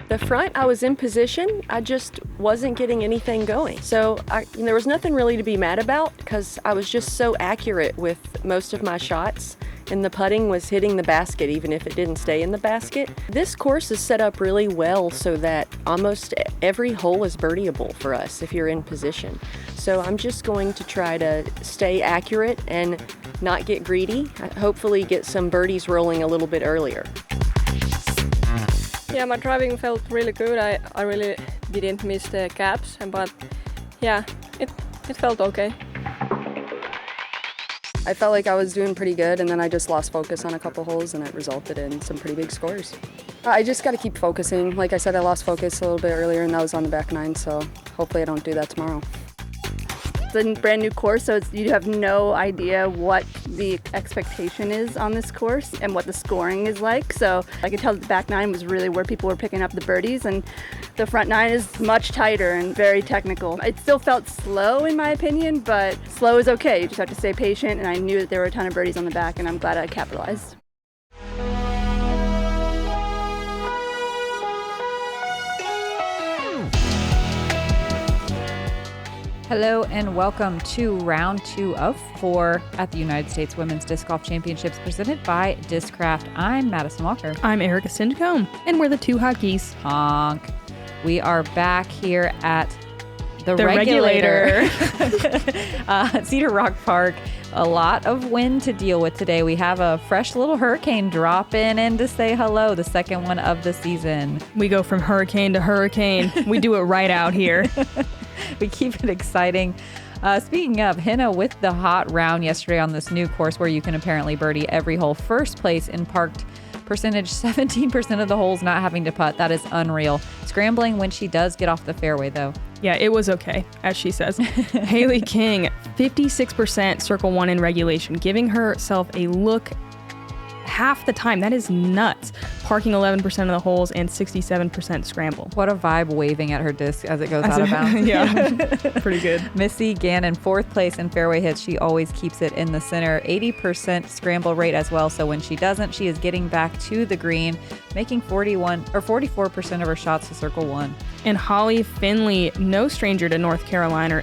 The front, I was in position. I just wasn't getting anything going. So there was nothing really to be mad about because I was just so accurate with most of my shots, and the putting was hitting the basket even if it didn't stay in the basket. This course is set up really well so that almost every hole is birdieable for us if you're in position. So I'm just going to try to stay accurate and not get greedy. Hopefully get some birdies rolling a little bit earlier. Yeah, my driving felt really good. I really didn't miss the gaps, but yeah, it felt okay. I felt like I was doing pretty good, and then I just lost focus on a couple holes, and it resulted in some pretty big scores. I just got to keep focusing. Like I said, I lost focus a little bit earlier, and that was on the back nine, so hopefully I don't do that tomorrow. It's a brand new course, so you have no idea what the expectation is on this course and what the scoring is like. So I could tell the back nine was really where people were picking up the birdies, and the front nine is much tighter and very technical. It still felt slow in my opinion, but slow is okay. You just have to stay patient, and I knew that there were a ton of birdies on the back, and I'm glad I capitalized. Hello and welcome to round 2 of 4 at the United States Women's Disc Golf Championships presented by Discraft. I'm Madison Walker. I'm Erika Stinchcomb, and we're the two hot geese. Honk. We are back here at the Regulator. Cedar Rock Park. A lot of wind to deal with today. We have a fresh little hurricane dropping in to say hello, the second one of the season. We go from hurricane to hurricane. We do it right out here. We keep it exciting. Speaking of, Henna with the hot round yesterday on this new course where you can apparently birdie every hole. First place in parked percentage, 17% of the holes not having to putt. That is unreal. Scrambling when she does get off the fairway, though. Yeah, it was okay, as she says. Haley King, 56% circle one in regulation, giving herself a look half the time. That is nuts. Parking 11% of the holes and 67% scramble. What a vibe waving at her disc as it goes out of bounds. Yeah, pretty good. Missy Gannon, 4th place in fairway hits. She always keeps it in the center. 80% scramble rate as well. So when she doesn't, she is getting back to the green, making 44% of her shots to circle one. And Holly Finley, no stranger to North Carolina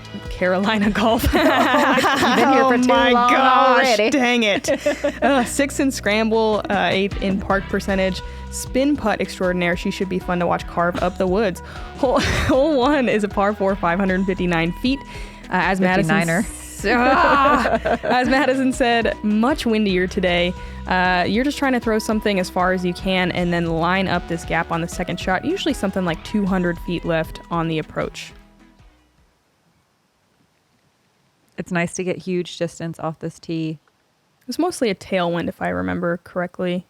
golf. You've been here for too long already. Dang it. 6th in scramble, 8th in park percentage. Spin putt extraordinaire. She should be fun to watch carve up the woods. Hole 1 is a par 4, 559 feet. As Madison said, much windier today. You're just trying to throw something as far as you can and then line up this gap on the second shot. Usually something like 200 feet left on the approach. It's nice to get huge distance off this tee. It was mostly a tailwind, if I remember correctly.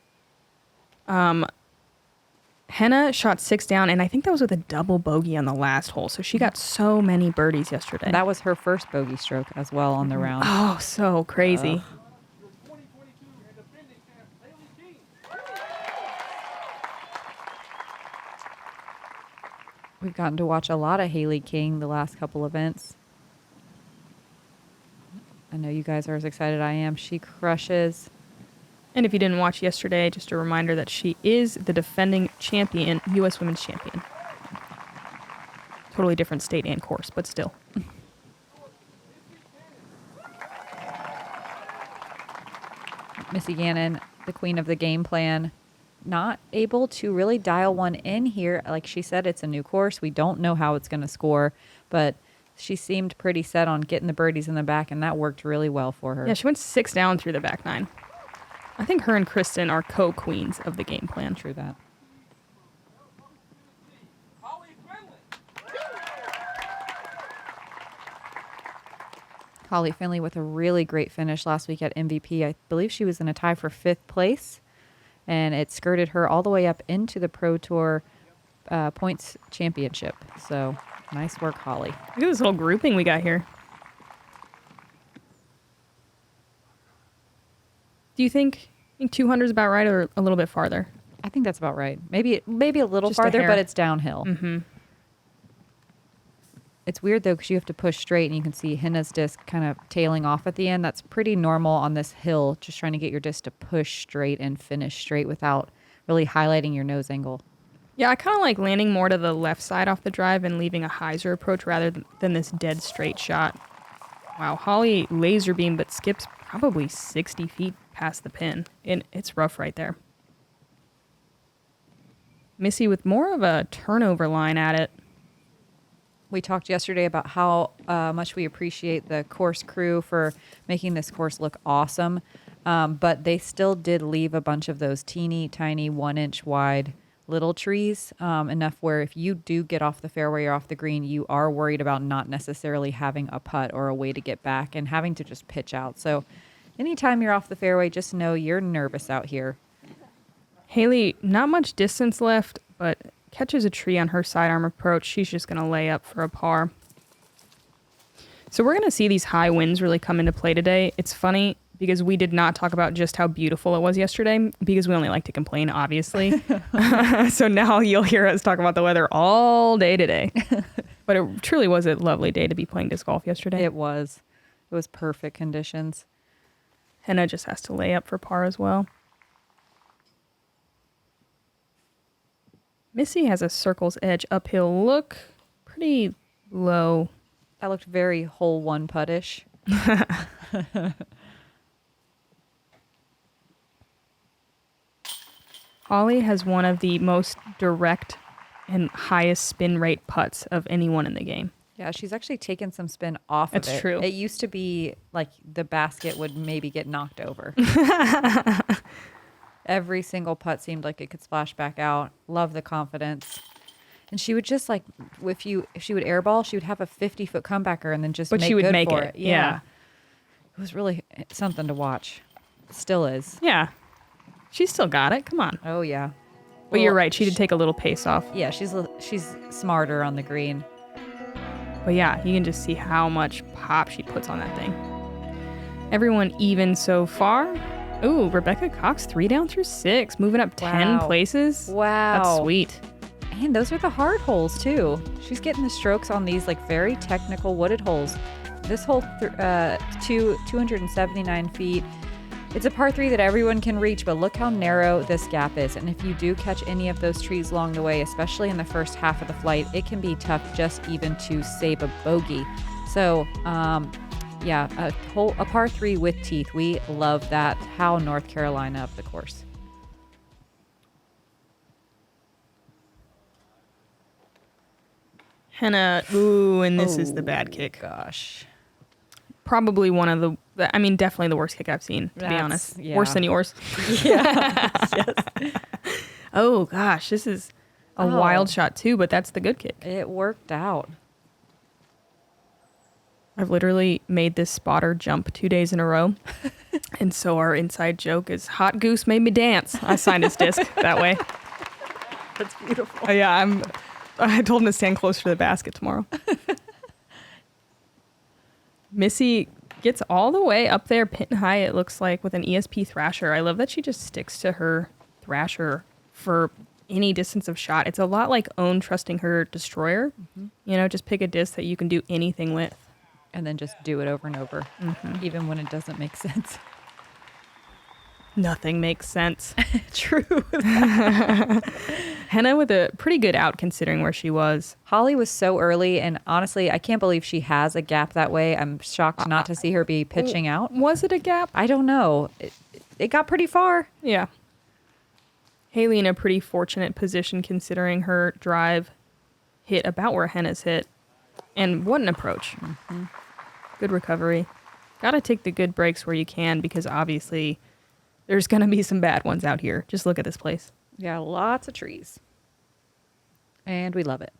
Henna shot 6 down, and I think that was with a double bogey on the last hole. So she got so many birdies yesterday. That was her first bogey stroke as well on the round. Oh, so crazy. We've gotten to watch a lot of Haley King the last couple events. I know you guys are as excited as I am. She crushes. And if you didn't watch yesterday, just a reminder that she is the defending champion, U.S. Women's Champion. Totally different state and course, but still. Missy Gannon, the queen of the game plan, not able to really dial one in here. Like she said, it's a new course. We don't know how it's going to score, but she seemed pretty set on getting the birdies in the back, and that worked really well for her. Yeah, she went 6 down through the back nine. I think her and Kristen are co-queens of the game plan. True that. Holly Finley with a really great finish last week at MVP. I believe she was in a tie for 5th place, and it skirted her all the way up into the Pro Tour points championship. So nice work, Holly. Look at this whole grouping we got here. Do you think 200 is about right, or a little bit farther? I think that's about right. Maybe a little Just a farther, hair. but it's downhill. Mm-hmm. It's weird though, because you have to push straight, and you can see Henna's disc kind of tailing off at the end. That's pretty normal on this hill, just trying to get your disc to push straight and finish straight without really highlighting your nose angle. Yeah, I kind of like landing more to the left side off the drive and leaving a hyzer approach rather than this dead straight shot. Wow, Holly laser beam, but skips probably 60 feet past the pin. And it's rough right there. Missy with more of a turnover line at it. We talked yesterday about how much we appreciate the course crew for making this course look awesome. But they still did leave a bunch of those teeny tiny 1-inch wide little trees, enough where if you do get off the fairway or off the green, you are worried about not necessarily having a putt or a way to get back and having to just pitch out. So anytime you're off the fairway, just know you're nervous out here. Haley, not much distance left, but catches a tree on her sidearm approach. She's just going to lay up for a par. So we're going to see these high winds really come into play today. It's funny because we did not talk about just how beautiful it was yesterday because we only like to complain, obviously. So now you'll hear us talk about the weather all day today. But it truly was a lovely day to be playing disc golf yesterday. It was. It was perfect conditions. Henna just has to lay up for par as well. Missy has a circle's edge uphill look. Pretty low. That looked very hole one puttish. Holly has one of the most direct and highest spin rate putts of anyone in the game. Yeah, she's actually taken some spin off of it. That's true. It used to be like the basket would maybe get knocked over. Every single putt seemed like it could splash back out. Love the confidence. And she would just like, if she would airball, she would have a 50-foot comebacker and then just But make she would good make for it. it. Yeah. It was really something to watch. Still is. Yeah. She still got it. Come on. Oh, yeah. But you're right. She did take a little pace off. Yeah, she's smarter on the green. But yeah, you can just see how much pop she puts on that thing. Everyone even so far. Ooh, Rebecca Cox 3 down through 6, moving up 10 places. Wow. That's sweet. And those are the hard holes too. She's getting the strokes on these like very technical wooded holes. This hole, 279 feet. It's a par 3 that everyone can reach, but look how narrow this gap is. And if you do catch any of those trees along the way, especially in the first half of the flight, it can be tough just even to save a bogey. So, yeah, a par 3 with teeth. We love that. How North Carolina up the course. Henna, ooh, and this is the bad kick. Gosh. Probably one of the, I mean, definitely the worst kick I've seen, to be honest. Yeah. Worse than yours. Yeah. Yes. Oh, gosh, this is a wild shot too, but that's the good kick. It worked out. I've literally made this spotter jump 2 days in a row. And so our inside joke is hot goose made me dance. I signed his disc that way. That's beautiful. I told him to stand closer to the basket tomorrow. Missy gets all the way up there pin high, it looks like, with an ESP Thrasher. I love that she just sticks to her Thrasher for any distance of shot. It's a lot like Own trusting her Destroyer. Mm-hmm. You know, just pick a disc that you can do anything with. And then just do it over and over, even when it doesn't make sense. Nothing makes sense. True. Henna with a pretty good out considering where she was. Holly was so early, and honestly, I can't believe she has a gap that way. I'm shocked not to see her be pitching out. Was it a gap? I don't know. It got pretty far. Yeah. Haley in a pretty fortunate position considering her drive hit about where Henna's hit. And what an approach. Mm-hmm. Good recovery. Got to take the good breaks where you can because obviously there's going to be some bad ones out here. Just look at this place. Yeah, lots of trees. And we love it.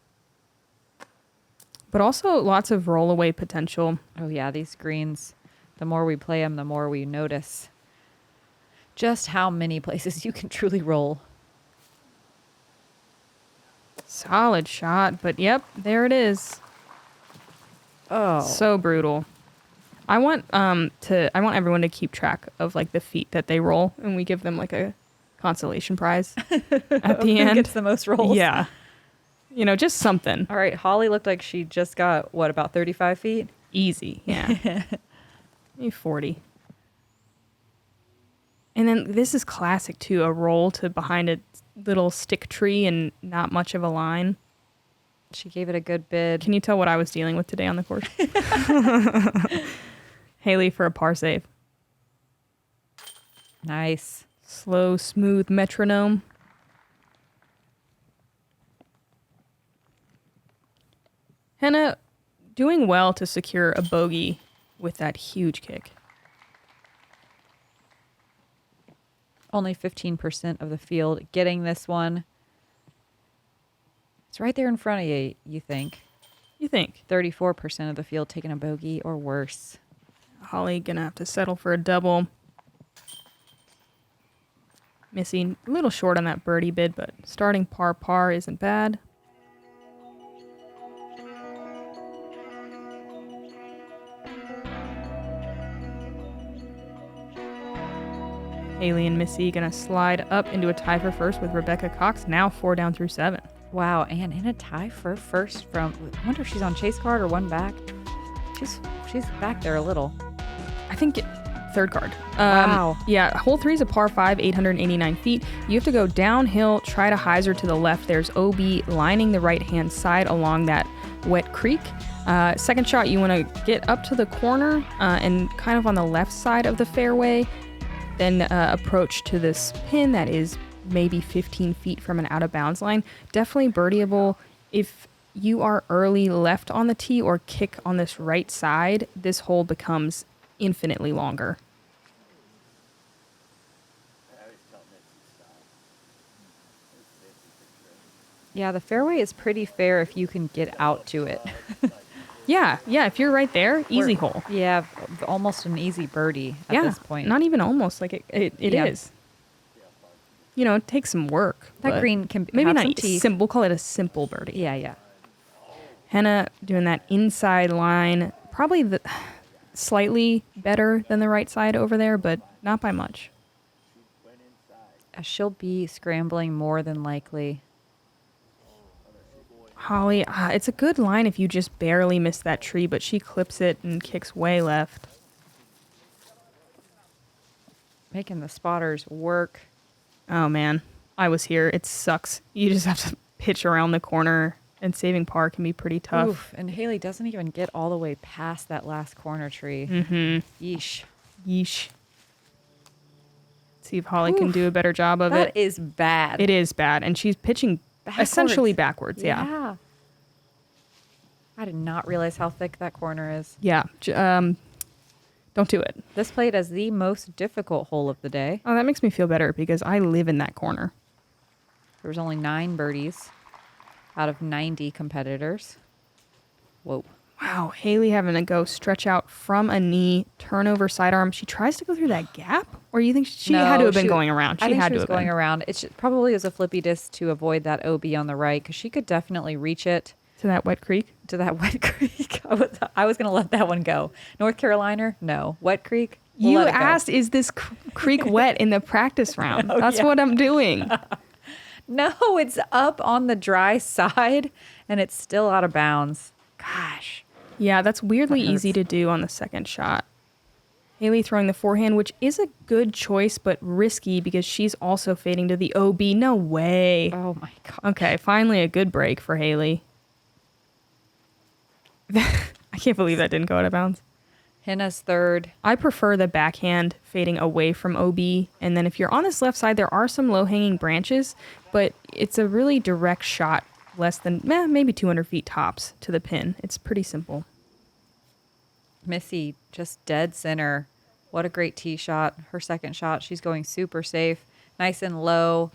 But also lots of rollaway potential. Oh, yeah, these greens, the more we play them, the more we notice just how many places you can truly roll. Solid shot, but yep, there it is. Oh. So brutal. I want everyone to keep track of like the feet that they roll, and we give them like a consolation prize at the end. Who gets the most rolls? Yeah. You know, just something. All right, Holly looked like she just got, what, about 35 feet? Easy, yeah. Maybe 40. And then this is classic, too, a roll to behind a little stick tree and not much of a line. She gave it a good bid. Can you tell what I was dealing with today on the course? Haley for a par save. Nice. Slow, smooth metronome. Hannah doing well to secure a bogey with that huge kick. Only 15% of the field getting this one. It's right there in front of you, you think. You think? 34% of the field taking a bogey or worse. Holly gonna have to settle for a double. Missing a little short on that birdie bid, but starting par isn't bad. Haley and Missy gonna slide up into a tie for first with Rebecca Cox, now 4 down through 7. Wow, and in a tie for first from, I wonder if she's on chase card or one back. She's back there a little. I think third card. Wow. Yeah, hole 3 is a par 5, 889 feet. You have to go downhill, try to hyzer to the left. There's OB lining the right-hand side along that wet creek. Second shot, you want to get up to the corner and kind of on the left side of the fairway, then approach to this pin that is maybe 15 feet from an out-of-bounds line. Definitely birdieable. If you are early left on the tee or kick on this right side, this hole becomes infinitely longer. Yeah, the fairway is pretty fair if you can get out to it. Yeah, if you're right there, easy hole. Yeah, almost an easy birdie at this point. Not even almost, like it Yeah. is. You know, it takes some work. That but green can maybe have not some teeth. simple. We'll call it a simple birdie. Yeah. Hannah doing that inside line, probably slightly better than the right side over there, but not by much. She'll be scrambling more than likely. Holly, it's a good line if you just barely miss that tree, but she clips it and kicks way left. Making the spotters work. Oh, man. I was here. It sucks. You just have to pitch around the corner, and saving par can be pretty tough. Oof, and Haley doesn't even get all the way past that last corner tree. Mm-hmm. Yeesh. See if Holly can do a better job of it. That is bad. It is bad, and she's pitching essentially backwards. Yeah. I did not realize how thick that corner is. Yeah. Don't do it. This played as the most difficult hole of the day. Oh, that makes me feel better because I live in that corner. There was only 9 birdies out of 90 competitors. Whoa. Wow, Haley having to go stretch out from a knee, turn over sidearm. She tries to go through that gap, or you think she had to have been going around? I think she was going around. It probably was a flippy disc to avoid that OB on the right because she could definitely reach it. To that wet creek? To that wet creek. I was going to let that one go. North Carolina? No. Wet creek? We'll you asked, is this creek wet in the practice round? That's what I'm doing. No, it's up on the dry side, and it's still out of bounds. Gosh. Yeah, that's weirdly easy to do on the second shot. Haley throwing the forehand, which is a good choice, but risky because she's also fading to the OB. No way. Oh, my God. Okay, finally a good break for Haley. I can't believe that didn't go out of bounds. Hannah's third. I prefer the backhand fading away from OB. And then if you're on this left side, there are some low-hanging branches, but it's a really direct shot, less than maybe 200 feet tops to the pin. It's pretty simple. Missy just dead center. What a great tee shot. Her second shot, she's going super safe. Nice and low.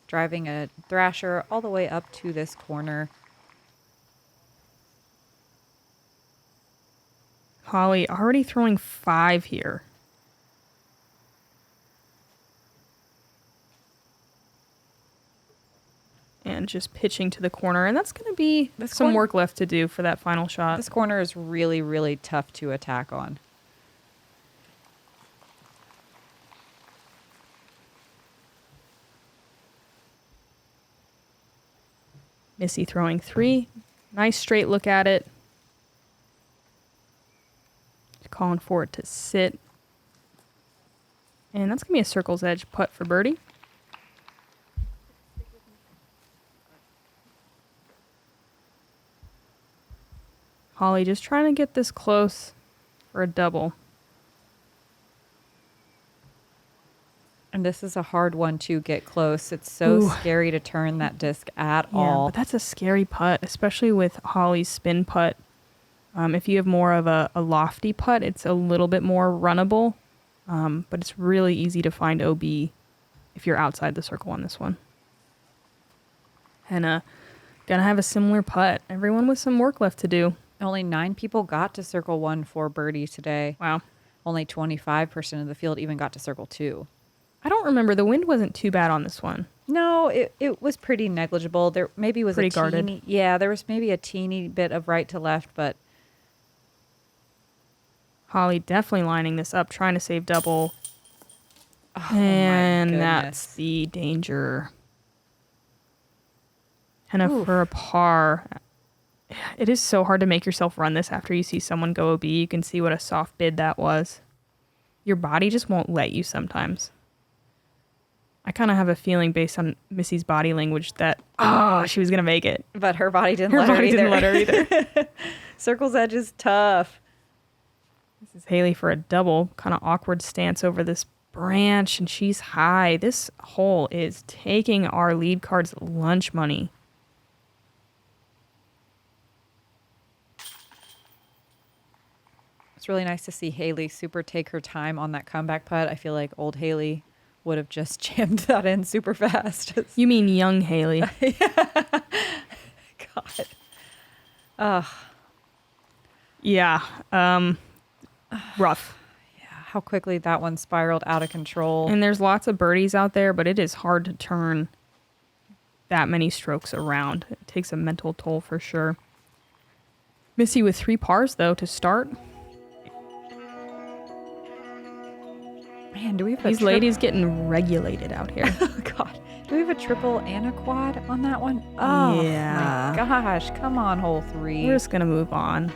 Driving a thrasher all the way up to this corner. Holly already throwing 5 here. And just pitching to the corner. And that's going to be some work left to do for that final shot. This corner is really, really tough to attack on. Missy throwing 3. Nice straight look at it. Calling for it to sit. And that's going to be a circle's edge putt for birdie. Holly just trying to get this close for a double. And this is a hard one to get close. It's so scary to turn that disc at all. But that's a scary putt, especially with Holly's spin putt. If you have more of a lofty putt, it's a little bit more runnable. But it's really easy to find OB if you're outside the circle on this one. And gonna have a similar putt. Everyone with some work left to do. Only 9 people got to circle 1 for birdie today. Wow. Only 25% of the field even got to circle 2. I don't remember. The wind wasn't too bad on this one. No, it was pretty negligible. There maybe was pretty guarded. There was maybe a teeny bit of right to left, but Holly definitely lining this up, trying to save double. oh, And my that's the danger. And for a par, it is so hard to make yourself run this after you see someone go OB. You can see what a soft bid that was. Your body just won't let you sometimes. I kind of have a feeling based on Missy's body language that, she was going to make it. But her body didn't let her either. Circle's edge is tough. This is Haley for a double. Kind of awkward stance over this branch, and she's high. This hole is taking our lead card's lunch money. It's really nice to see Haley super take her time on that comeback putt. I feel like old Haley would have just jammed that in super fast. You mean young Haley? God. Ugh. Yeah. Rough. Yeah. How quickly that one spiraled out of control. And there's lots of birdies out there, but it is hard to turn that many strokes around. It takes a mental toll for sure. Missy with 3 pars, though, to start. Man, do we have These ladies getting regulated out here. Oh, God. Do we have a triple and a quad on that one? Oh, yeah. My gosh. Come on, hole 3. We're just going to move on.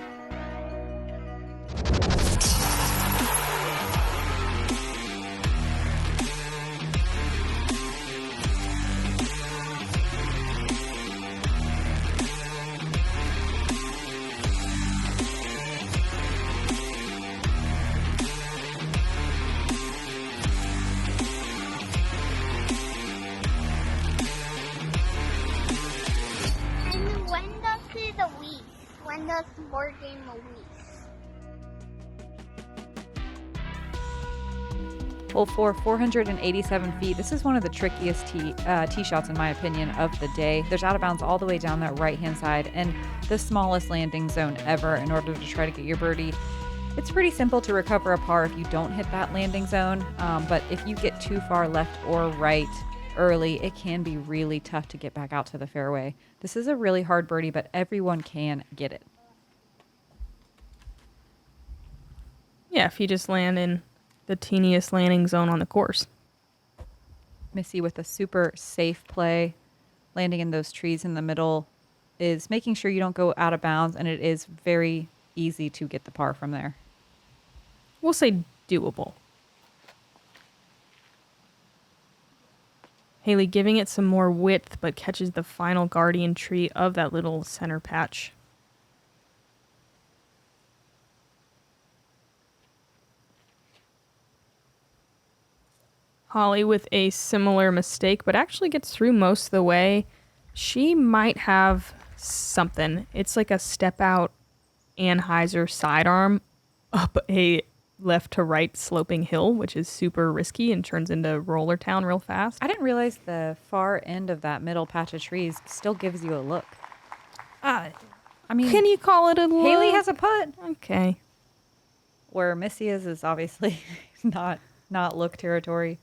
Board game release. Hole 4, 487 feet. This is one of the trickiest tee shots, in my opinion, of the day. There's out of bounds all the way down that right-hand side and the smallest landing zone ever in order to try to get your birdie. It's pretty simple to recover a par if you don't hit that landing zone, but if you get too far left or right early, it can be really tough to get back out to the fairway. This is a really hard birdie, but everyone can get it. Yeah, if you just land in the teeniest landing zone on the course. Missy with a super safe play, landing in those trees in the middle, is making sure you don't go out of bounds, and it is very easy to get the par from there. We'll say doable. Haley giving it some more width, but catches the final guardian tree of that little center patch. Holly with a similar mistake, but actually gets through most of the way. She might have something. It's like a step out Anheuser sidearm up a left to right sloping hill, which is super risky and turns into roller town real fast. I didn't realize the far end of that middle patch of trees still gives you a look. I mean, can you call it a look? Haley has a putt. Okay. Where Missy is obviously not look territory.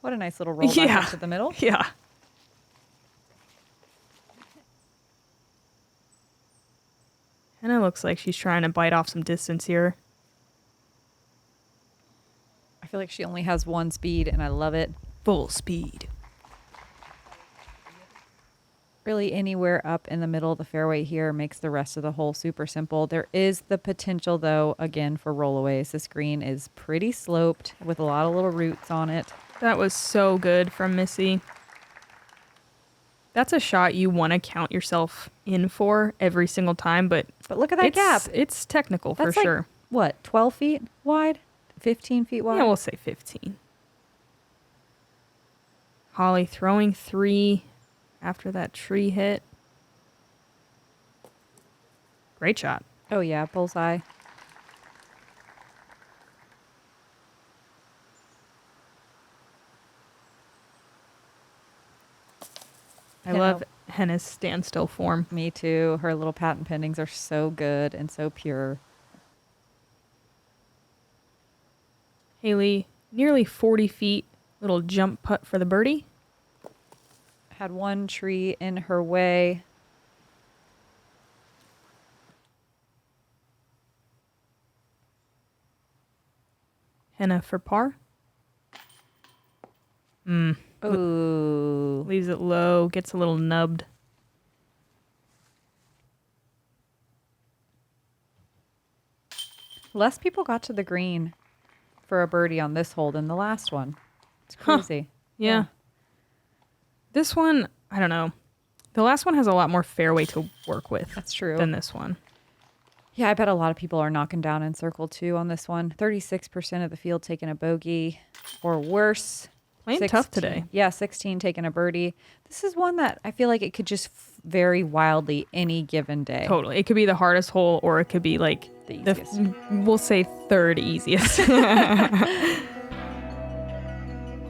What a nice little roll back up to the middle. Yeah. And it looks like she's trying to bite off some distance here. I feel like she only has 1 speed, and I love it. Full speed. Really anywhere up in the middle of the fairway here makes the rest of the hole super simple. There is the potential, though, again, for rollaways. This green is pretty sloped with a lot of little roots on it. That was so good from Missy. That's a shot you want to count yourself in for every single time, but look at that gap. It's technical. That's for like, sure. What, 12 feet wide? 15 feet wide? Yeah, we'll say 15. Holly throwing 3 after that tree hit. Great shot. Oh, yeah, bullseye. I love Henna's standstill form. Me too. Her little patent pendings are so good and so pure. Haley, nearly 40 feet, little jump putt for the birdie. Had one tree in her way. Henna for par. Ooh. Leaves it low, gets a little nubbed. Less people got to the green for a birdie on this hole than the last one. It's crazy. Yeah. This one, I don't know. The last one has a lot more fairway to work with. That's true. Than this one. Yeah, I bet a lot of people are knocking down in circle 2 on this one. 36% of the field taking a bogey or worse. Playing tough today. Yeah, 16 taking a birdie. This is one that I feel like it could just vary wildly any given day. Totally. It could be the hardest hole, or it could be like The easiest. We'll say third easiest.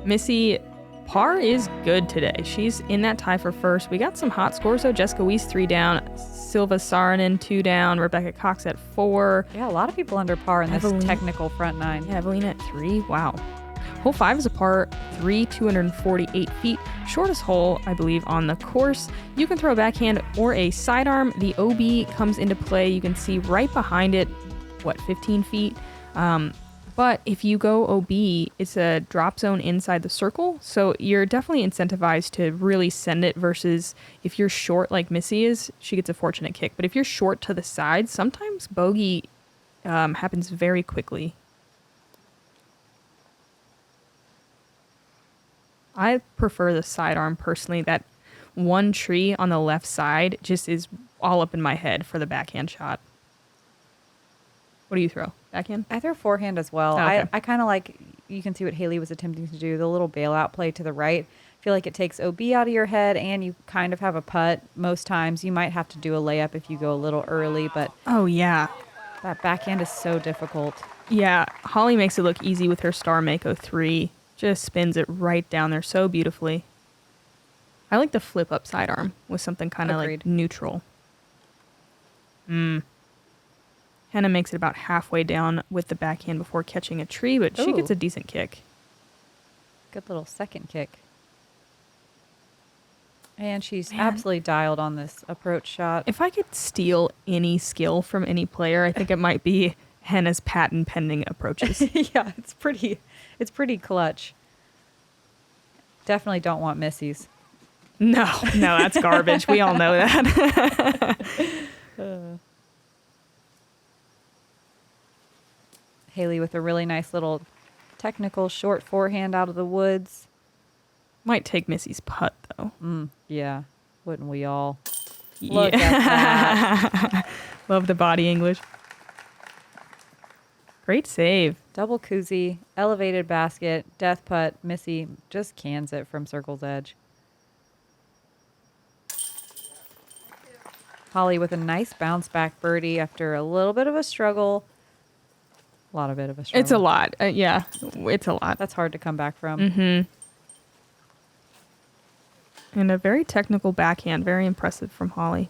Missy, par is good today. She's in that tie for first. We got some hot scores though. Jessica Weiss 3 down, Silva Saarinen 2 down, Rebecca Cox at 4. Yeah, a lot of people under par in this technical front 9. Yeah, Evelina at 3. Wow. Hole 5 is a par 3, 248 feet. Shortest hole, I believe, on the course. You can throw a backhand or a sidearm. The OB comes into play. You can see right behind it, 15 feet? But if you go OB, it's a drop zone inside the circle. So you're definitely incentivized to really send it versus if you're short like Missy is, she gets a fortunate kick. But if you're short to the side, sometimes bogey happens very quickly. I prefer the sidearm personally. That one tree on the left side just is all up in my head for the backhand shot. What do you throw? Backhand? I throw forehand as well. Oh, okay. I kind of like, you can see what Haley was attempting to do, the little bailout play to the right. I feel like it takes OB out of your head and you kind of have a putt. Most times you might have to do a layup if you go a little early, but oh yeah, that backhand is so difficult. Yeah, Holly makes it look easy with her Star Mako 3. Just spins it right down there so beautifully. I like the flip up sidearm with something kind of like neutral. Hannah makes it about halfway down with the backhand before catching a tree, but she gets a decent kick. Good little second kick. And she's absolutely dialed on this approach shot. If I could steal any skill from any player, I think it might be Hannah's patent pending approaches. Yeah, it's pretty clutch. Definitely don't want Missy's. No, that's garbage. We all know that. Haley with a really nice little technical short forehand out of the woods. Might take Missy's putt, though. Yeah, wouldn't we all? Yeah. Look at that. Love the body English. Great save. Double koozie, elevated basket, death putt. Missy just cans it from circle's edge. Holly with a nice bounce back birdie after a little bit of a struggle. A lot of it of a struggle. It's a lot. Yeah, it's a lot. That's hard to come back from. Mm-hmm. And a very technical backhand. Very impressive from Holly.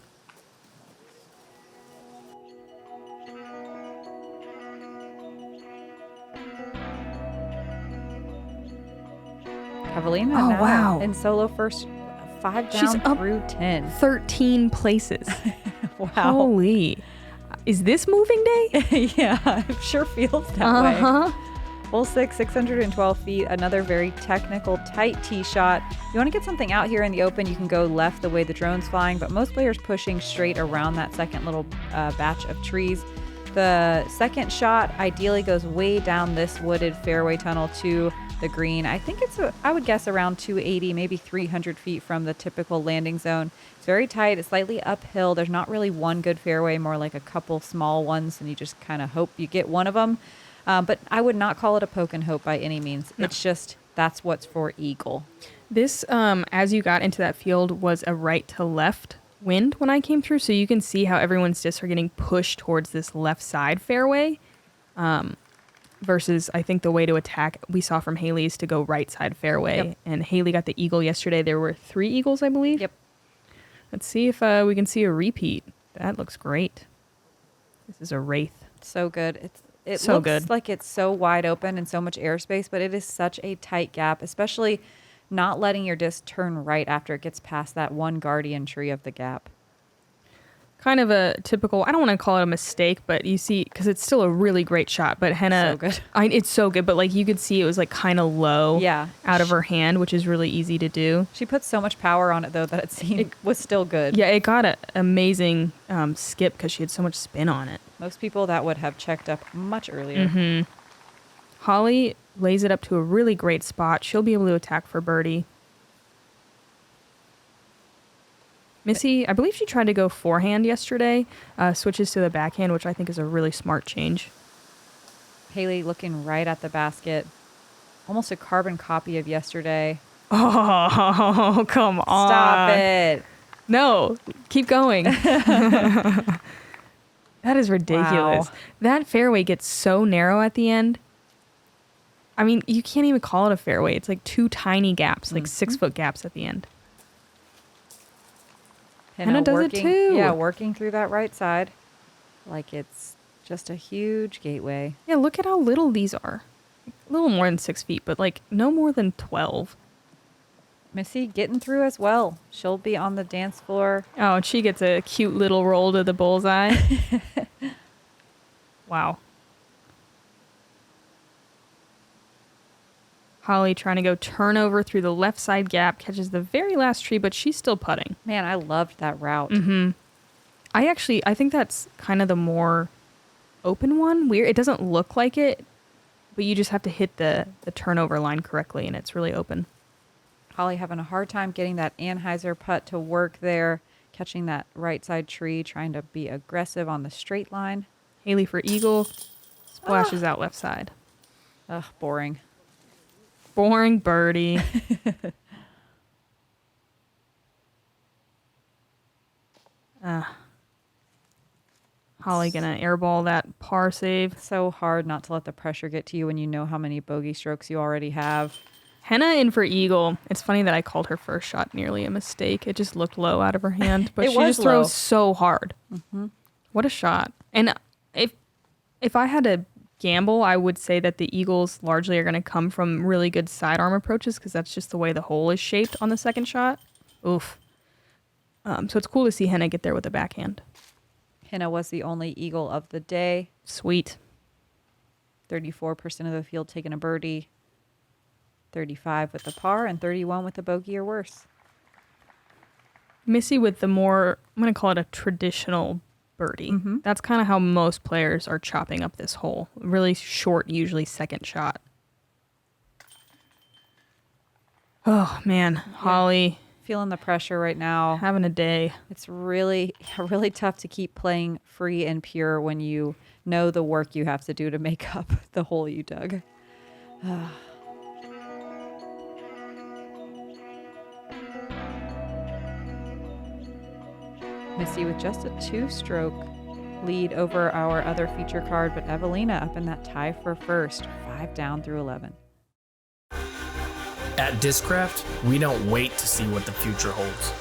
Evelina now in solo first 5 down. She's up through 10. 13 places. Wow. Holy. Is this moving day? Yeah, it sure feels that way. Hole 6, 612 feet, another very technical, tight tee shot. If you want to get something out here in the open, you can go left the way the drone's flying, but most players pushing straight around that second little batch of trees. The second shot ideally goes way down this wooded fairway tunnel to the green. I think I would guess around 280, maybe 300 feet from the typical landing zone. It's very tight. It's slightly uphill. There's not really one good fairway, more like a couple small ones, and you just kind of hope you get one of them. But I would not call it a poke and hope by any means. No. It's just that's what's for eagle. This, as you got into that field, was a right to left wind when I came through. So you can see how everyone's discs are getting pushed towards this left side fairway. Versus, I think the way to attack we saw from Haley's to go right side fairway. Yep. And Haley got the eagle yesterday. There were 3 eagles, I believe. Yep. Let's see if we can see a repeat. That looks great. This is a wraith. So good. It so looks good. Like it's so wide open and so much airspace, but it is such a tight gap, especially not letting your disc turn right after it gets past that one guardian tree of the gap. Kind of a typical, I don't want to call it a mistake, but you see, because it's still a really great shot, but Henna, so good. It's so good, but like you could see it was like kind of low out of her hand, which is really easy to do. She put so much power on it though that it was still good. Yeah, it got an amazing skip because she had so much spin on it. Most people that would have checked up much earlier. Mm-hmm. Holly lays it up to a really great spot. She'll be able to attack for birdie. Missy, I believe she tried to go forehand yesterday, switches to the backhand, which I think is a really smart change. Haley looking right at the basket. Almost a carbon copy of yesterday. Oh, come on. Stop it. No, keep going. That is ridiculous. Wow. That fairway gets so narrow at the end. I mean, you can't even call it a fairway. It's like 2 tiny gaps, like 6-foot gaps at the end. Henna does it too. Yeah, working through that right side like it's just a huge gateway. Yeah, look at how little these are. A little more than 6 feet, but like no more than 12. Missy getting through as well. She'll be on the dance floor. Oh, and she gets a cute little roll to the bullseye. Wow. Holly trying to go turnover through the left side gap, catches the very last tree, but she's still putting. Man, I loved that route. Mm-hmm. I think that's kind of the more open one. Weird. It doesn't look like it, but you just have to hit the turnover line correctly, and it's really open. Holly having a hard time getting that Anheuser putt to work there, catching that right side tree, trying to be aggressive on the straight line. Haley for eagle, splashes out left side. Ugh, boring. Boring birdie. Holly gonna airball that par save. So hard not to let the pressure get to you when you know how many bogey strokes you already have. Henna in for eagle. It's funny that I called her first shot nearly a mistake. It just looked low out of her hand, but she just throws so hard. Mm-hmm. What a shot. And if I had to gamble, I would say that the eagles largely are going to come from really good sidearm approaches because that's just the way the hole is shaped on the second shot. Oof. So it's cool to see Henna get there with the backhand. Henna was the only eagle of the day. Sweet. 34% of the field taking a birdie. 35 with the par and 31 with the bogey or worse. Missy with the more, I'm going to call it a traditional birdie. Mm-hmm. That's kind of how most players are chopping up this hole. Really short, usually second shot. Oh, man. Yeah. Holly. Feeling the pressure right now. Having a day. It's really, really tough to keep playing free and pure when you know the work you have to do to make up the hole you dug. Missy with just a 2-stroke lead over our other feature card, but Evelina up in that tie for first, 5 down through 11. At Discraft, we don't wait to see what the future holds.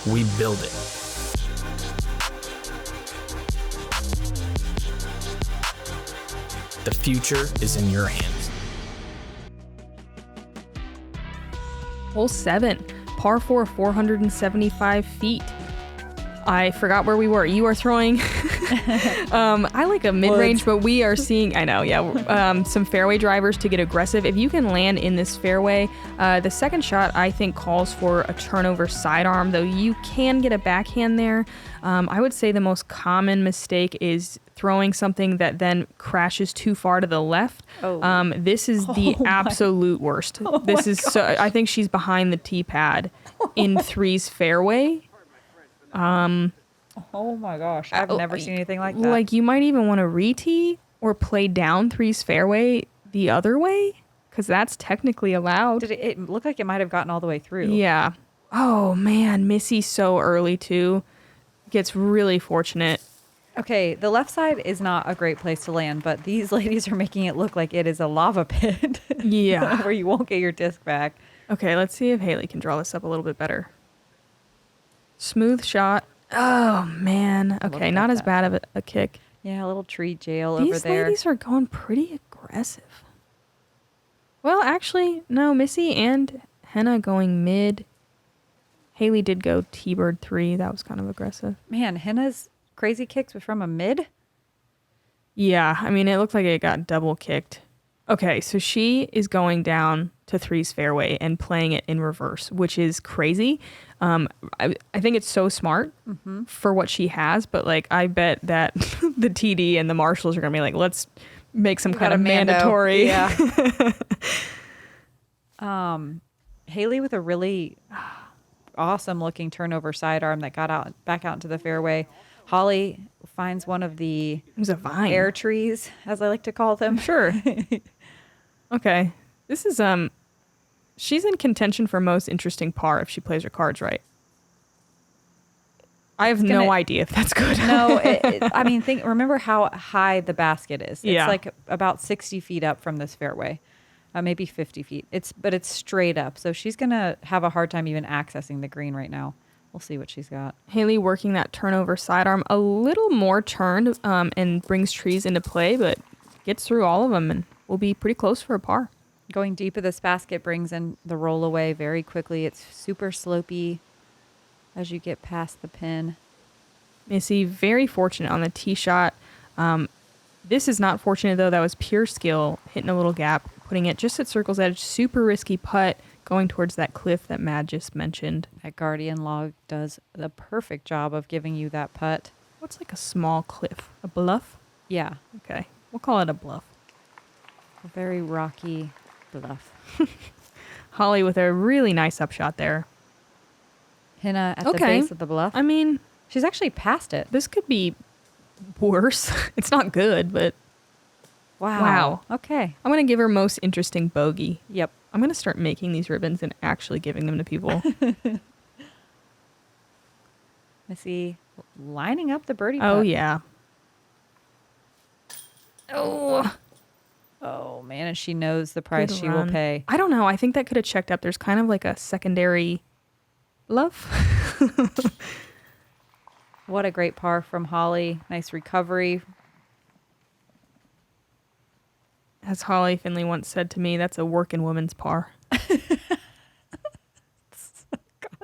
We build it. The future is in your hands. Hole 7, par 4, 475 feet. I forgot where we were. You are throwing, I like a mid-range, but we are seeing, I know, yeah, some fairway drivers to get aggressive. If you can land in this fairway, the second shot, I think, calls for a turnover sidearm, though you can get a backhand there. I would say the most common mistake is throwing something that then crashes too far to the left. This is the absolute worst. This is so, I think she's behind the tee pad in three's fairway. Oh my gosh, I've never seen anything like that. Like, you might even want to re-tee or play down three's fairway the other way, because that's technically allowed. Did it look like it might have gotten all the way through? Yeah. Oh man, Missy so early too. Gets really fortunate. Okay, the left side is not a great place to land, but these ladies are making it look like it is a lava pit. Yeah. Where you won't get your disc back. Okay, let's see if Haley can draw this up a little bit better. Smooth shot. Oh, man. Okay, not as bad of a kick. Yeah, a little tree jail over These there. ladies are going pretty aggressive. Well, actually, no, Missy and Henna going mid. Haley did go T-bird 3. That was kind of aggressive. Man, Henna's crazy kicks were from a mid? Yeah, I mean, it looked like it got double kicked. Okay, so she is going down to three's fairway and playing it in reverse, which is crazy. I think it's so smart for what she has, but like, I bet that the TD and the marshals are gonna be like, let's make some kind of mandatory. Yeah. Haley with a really awesome looking turnover sidearm that got back out into the fairway. Holly finds one of the It was a vine. air trees, as I like to call them. Sure. Okay. This is she's in contention for most interesting par if she plays her cards right. I have no idea if that's good. No, I mean, remember how high the basket is. It's Yeah. like about 60 feet up from this fairway, maybe 50 feet. But it's straight up. So she's going to have a hard time even accessing the green right now. We'll see what she's got. Haley working that turnover sidearm a little more turned and brings trees into play, but gets through all of them and will be pretty close for a par. Going deep of this basket brings in the roll away very quickly. It's super slopey as you get past the pin. Missy, very fortunate on the tee shot. This is not fortunate, though. That was pure skill, hitting a little gap, putting it just at circle's edge. Super risky putt going towards that cliff that Matt just mentioned. That Guardian log does the perfect job of giving you that putt. What's like a small cliff? A bluff? Yeah. Okay. We'll call it a bluff. A very rocky bluff. Holly with a really nice upshot there. Henna at the base of the bluff. I mean, she's actually past it. This could be worse. It's not good, but wow. Okay. I'm going to give her most interesting bogey. Yep. I'm going to start making these ribbons and actually giving them to people. Missy lining up the birdie putt. Oh, yeah. Oh, man. And she knows the price Good she run. will pay. I don't know. I think that could have checked up. There's kind of like a secondary bluff. What a great par from Holly. Nice recovery. As Holly Finley once said to me, that's a working woman's par. God,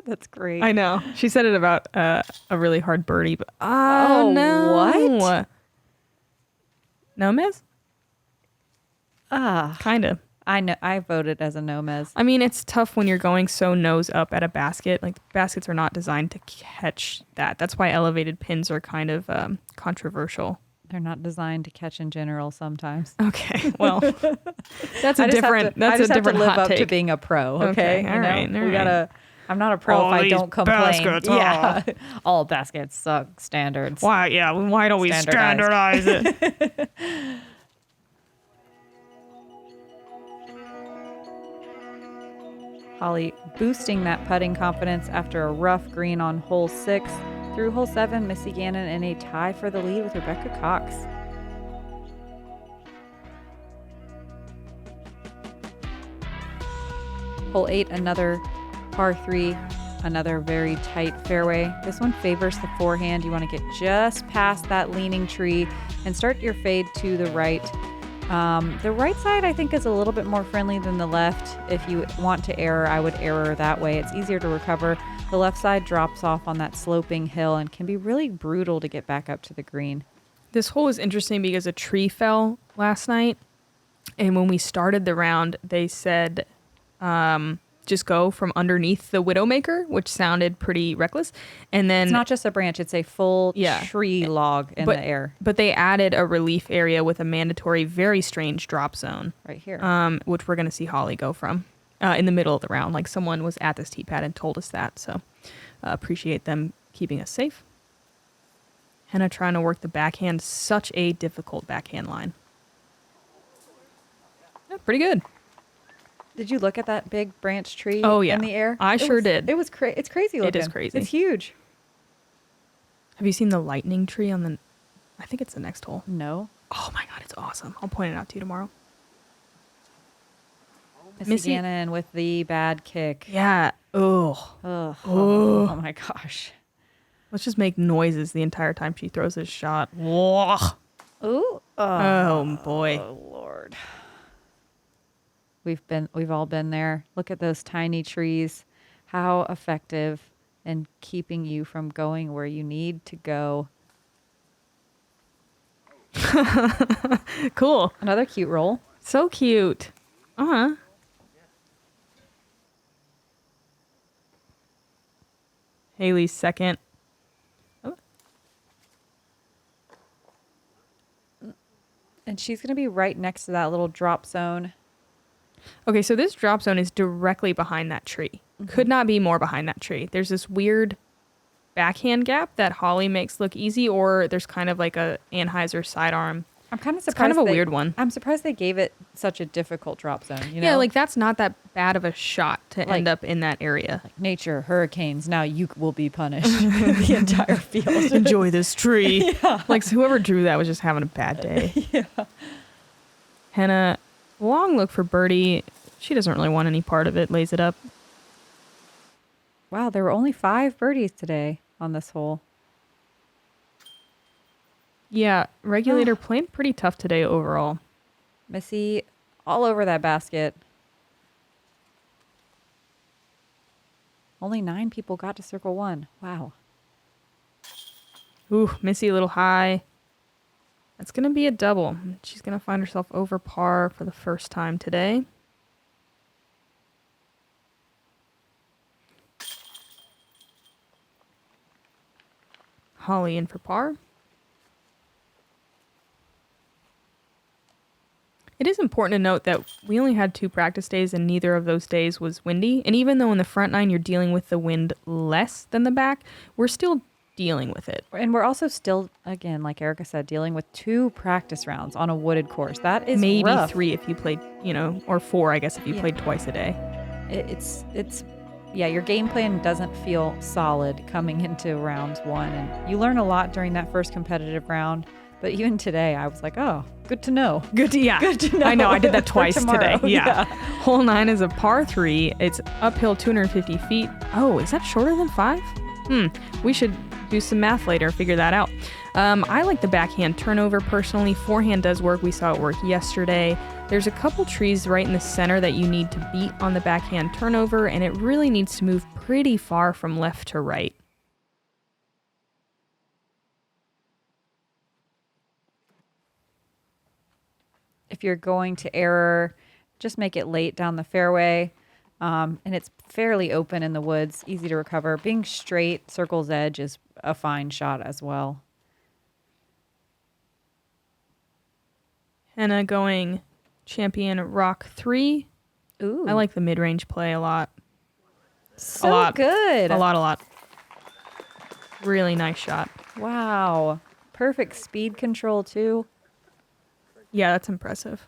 that's great. I know. She said it about a really hard birdie, but no. What? Jomez? Ah, Kind of. I know. I voted as a Jomez. I mean, it's tough when you're going so nose up at a basket. Like, baskets are not designed to catch that. That's why elevated pins are kind of controversial. They're not designed to catch in general sometimes. Okay, well, that's a I just different. have That's a different to live hot up take. to being a pro. Okay, all right. We gotta. I'm not a pro All if I these don't complain. baskets, Yeah, all baskets suck. Standards. Why? Yeah. Why don't we standardize it? Holly boosting that putting confidence after a rough green on hole 6. Through hole 7, Missy Gannon in a tie for the lead with Rebecca Cox. Hole 8, another par 3, another very tight fairway. This one favors the forehand. You want to get just past that leaning tree and start your fade to the right. The right side, I think, is a little bit more friendly than the left. If you want to error, I would error that way. It's easier to recover. The left side drops off on that sloping hill and can be really brutal to get back up to the green. This hole is interesting because a tree fell last night. And when we started the round, they said just go from underneath the Widowmaker, which sounded pretty reckless. And then it's not just a branch, it's a full tree log in the air. But they added a relief area with a mandatory, very strange drop zone. Right here. Which we're going to see Holly go from in the middle of the round. Like someone was at this tee pad and told us that. So appreciate them keeping us safe. Henna trying to work the backhand. Such a difficult backhand line. Yeah, pretty good. Did you look at that big branch tree in the air? I sure did. It's crazy looking. It is crazy. It's huge. Have you seen the lightning tree on the... I think it's the next hole. No. Oh my God, it's awesome. I'll point it out to you tomorrow. Missy Gannon with the bad kick. Yeah. Oh my gosh. Let's just make noises the entire time she throws this shot. Whoa. Ooh. Oh boy. Oh Lord. We've all been there. Look at those tiny trees. How effective in keeping you from going where you need to go. Cool. Another cute roll. So cute. Haley's second. Oh. And she's going to be right next to that little drop zone. Okay, so this drop zone is directly behind that tree. Could not be more behind that tree. There's this weird backhand gap that Holly makes look easy, or there's kind of like a Anheuser sidearm. I'm kind of surprised. It's kind of a weird one. I'm surprised they gave it such a difficult drop zone. You know? Yeah, like that's not that bad of a shot to end up in that area. Like nature, hurricanes, now you will be punished. The entire field. Enjoy this tree. Yeah. Like so whoever drew that was just having a bad day. Yeah. Henna, long look for birdie. She doesn't really want any part of it. Lays it up. Wow, there were only 5 birdies today on this hole. Yeah, Regulator playing pretty tough today overall. Missy all over that basket. Only 9 people got to circle 1. Wow. Ooh, Missy a little high. That's going to be a double. She's going to find herself over par for the first time today. Holly in for par. It is important to note that we only had 2 practice days and neither of those days was windy. And even though in the front 9 you're dealing with the wind less than the back, we're still dealing with it. And we're also still, again, like Erika said, dealing with 2 practice rounds on a wooded course. That is maybe rough. 3 if you played, or 4, I guess, if you played twice a day. It's your game plan doesn't feel solid coming into round 1. And you learn a lot during that first competitive round. But even today, I was like, oh, good to know. Good to know. I know. I did that twice today. Yeah. Hole 9 is a par 3. It's uphill 250 feet. Oh, is that shorter than 5? We should do some math later, figure that out. I like the backhand turnover personally. Forehand does work. We saw it work yesterday. There's a couple trees right in the center that you need to beat on the backhand turnover, and it really needs to move pretty far from left to right. If you're going to error, just make it late down the fairway. And it's fairly open in the woods, easy to recover. Being straight, circle's edge is a fine shot as well. Henna going champion rock 3. Ooh. I like the mid-range play a lot. So a lot. Good. A lot. Really nice shot. Wow. Perfect speed control too. Yeah, that's impressive.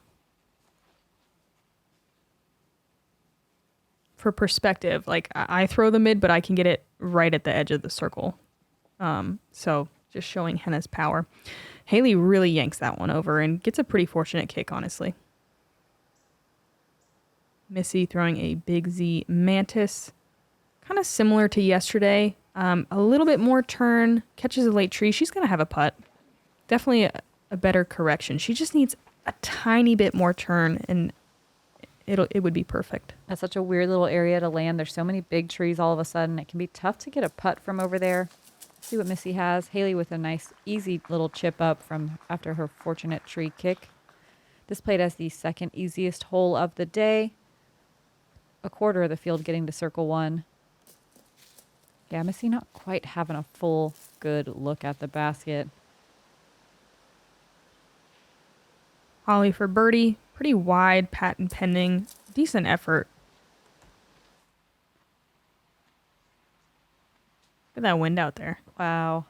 For perspective, like I throw the mid, but I can get it right at the edge of the circle. So just showing Henna's power. Haley really yanks that one over and gets a pretty fortunate kick, honestly. Missy throwing a Big Z Mantis. Kind of similar to yesterday. A little bit more turn. Catches a late tree. She's going to have a putt. Definitely a better correction. She just needs a tiny bit more turn, and it would be perfect. That's such a weird little area to land. There's so many big trees all of a sudden. It can be tough to get a putt from over there. Let's see what Missy has. Haley with a nice, easy little chip up from after her fortunate tree kick. This played as the second easiest hole of the day. A quarter of the field getting to circle one. Yeah, Missy not quite having a full good look at the basket. Holly for birdie. Pretty wide, patent pending. Decent effort. Look at that wind out there. Wow.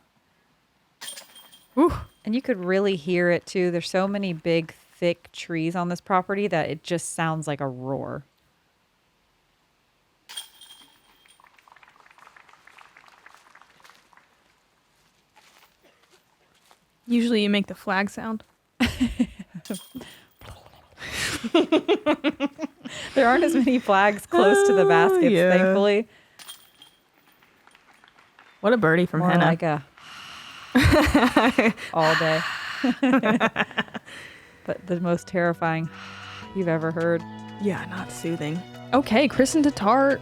Whew. And you could really hear it too. There's so many big, thick trees on this property that it just sounds like a roar. Usually you make the flag sound. There aren't as many flags close to the baskets, yeah. thankfully. What a birdie from More Hannah. like a all day. But the most terrifying you've ever heard. Yeah, not soothing. Okay, Kristen Tatar,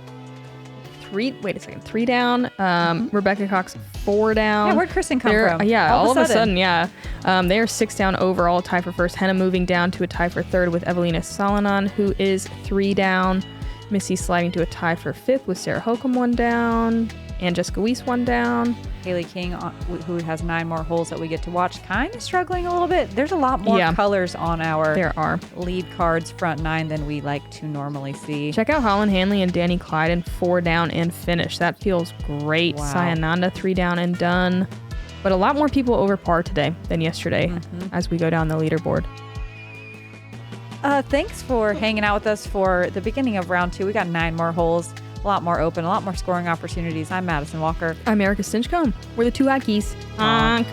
wait a second, 3 down. Rebecca Cox, 4 down. Yeah, where'd Kristen come from? Yeah, all of a sudden, yeah. They are 6 down overall, tie for first. Hannah moving down to a tie for third with Evelina Salonon, who is 3 down. Missy sliding to a tie for fifth with Sarah Holcomb 1 down. And Jessica Weiss 1 down. Haley King, who has 9 more holes that we get to watch, kind of struggling a little bit. There's a lot more colors on our lead cards front 9 than we like to normally see. Check out Holland Hanley and Danny Clyden 4 down and finish. That feels great. Wow. Sayananda 3 down and done. But a lot more people over par today than yesterday as we go down the leaderboard. Thanks for hanging out with us for the beginning of round 2. We got 9 more holes. A lot more open, a lot more scoring opportunities. I'm Madison Walker. I'm Erika Stinchcomb. We're the 2 at Geese. Honk.